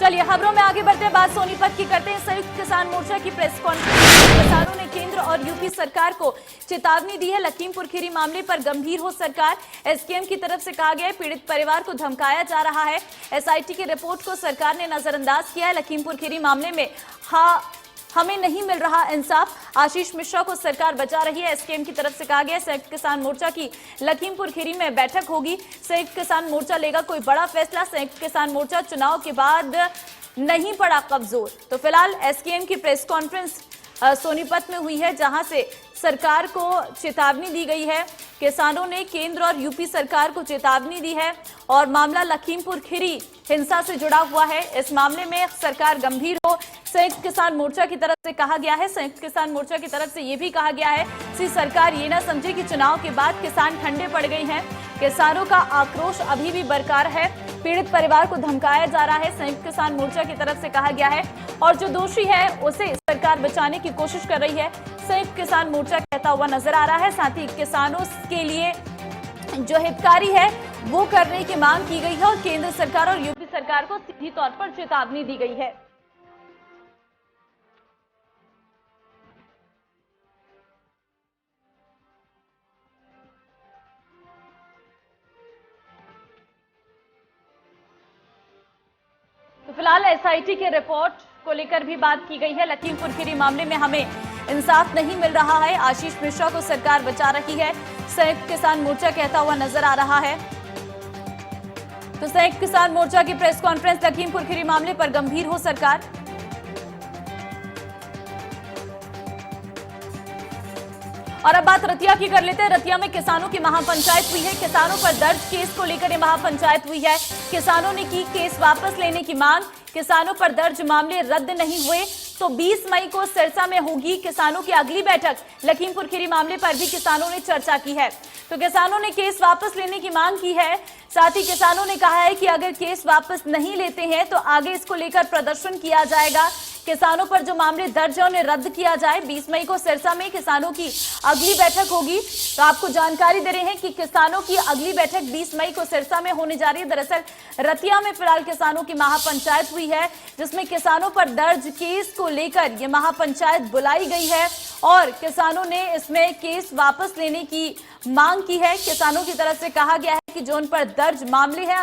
चलिए खबरों में आगे बढ़ते हैं, बात सोनीपत की करते हैं। संयुक्त किसान मोर्चा की प्रेस कॉन्फ्रेंस में किसानों ने केंद्र और यूपी सरकार को चेतावनी दी है। लखीमपुर खीरी मामले पर गंभीर हो सरकार। एसकेएम की तरफ से कहा गया है पीड़ित परिवार को धमकाया जा रहा है। एसआईटी की रिपोर्ट को सरकार ने नजरअंदाज किया है। लखीमपुर खीरी मामले में हमें नहीं मिल रहा इंसाफ, आशीष मिश्रा को सरकार बचा रही है। एसकेएम की तरफ से कहा गया संयुक्त किसान मोर्चा की लखीमपुर खीरी में बैठक होगी। संयुक्त किसान मोर्चा लेगा कोई बड़ा फैसला। संयुक्त किसान मोर्चा चुनाव के बाद नहीं पड़ा कमजोर। तो फिलहाल एसकेएम की प्रेस कॉन्फ्रेंस सोनीपत में हुई है, जहां से सरकार को चेतावनी दी गई है। किसानों ने केंद्र और यूपी सरकार को चेतावनी दी है और मामला लखीमपुर खीरी हिंसा से जुड़ा हुआ है। इस मामले में सरकार गंभीर हो, संयुक्त किसान मोर्चा की तरफ से कहा गया है। संयुक्त किसान मोर्चा की तरफ से यह भी कहा गया है कि सरकार ये ना समझे कि चुनाव के बाद किसान ठंडे पड़ गए हैं। किसानों का आक्रोश अभी भी बरकरार है। पीड़ित परिवार को धमकाया जा रहा है, संयुक्त किसान मोर्चा की तरफ से कहा गया है, और जो दोषी है उसे सरकार बचाने की कोशिश कर रही है, संयुक्त किसान मोर्चा कहता हुआ नजर आ रहा है। साथ ही किसानों के लिए जो हितकारी है वो करने की मांग की गई है और केंद्र सरकार और यूपी सरकार को सीधी तौर पर चेतावनी दी गई है। तो फिलहाल एसआईटी के रिपोर्ट को लेकर भी बात की गई है। लखीमपुर खीरी मामले में हमें इंसाफ नहीं मिल रहा है, आशीष मिश्रा को सरकार बचा रही है, संयुक्त किसान मोर्चा कहता हुआ नजर आ रहा है। तो संयुक्त किसान मोर्चा की प्रेस कॉन्फ्रेंस, लखीमपुर खीरी मामले पर गंभीर हो सरकार। और अब बात रतिया की कर लेते हैं। रतिया में किसानों की महापंचायत हुई है। किसानों पर दर्ज केस को लेकर यह महापंचायत हुई है। किसानों ने की केस वापस लेने की मांग। किसानों पर दर्ज मामले रद्द नहीं हुए तो 20 मई को सिरसा में होगी किसानों की अगली बैठक। लखीमपुर खीरी मामले पर भी किसानों ने चर्चा की है। तो किसानों ने केस वापस लेने की मांग की है। साथ ही किसानों ने कहा है कि अगर केस वापस नहीं लेते हैं तो आगे इसको लेकर प्रदर्शन किया जाएगा। किसानों पर जो मामले दर्ज है उन्हें रद्द किया जाए। 20 मई को सिरसा में किसानों की अगली बैठक होगी। तो आपको जानकारी दे रहे हैं कि किसानों की अगली बैठक 20 मई को सिरसा में होने जा रही है। दरअसल रतिया में फिलहाल किसानों की महापंचायत हुई है, जिसमें किसानों पर दर्ज केस को लेकर यह महापंचायत बुलाई गई है और किसानों ने इसमें केस वापस लेने की मांग की है। किसानों की तरफ से कहा गया है कि जो उन पर दर्ज मामले हैं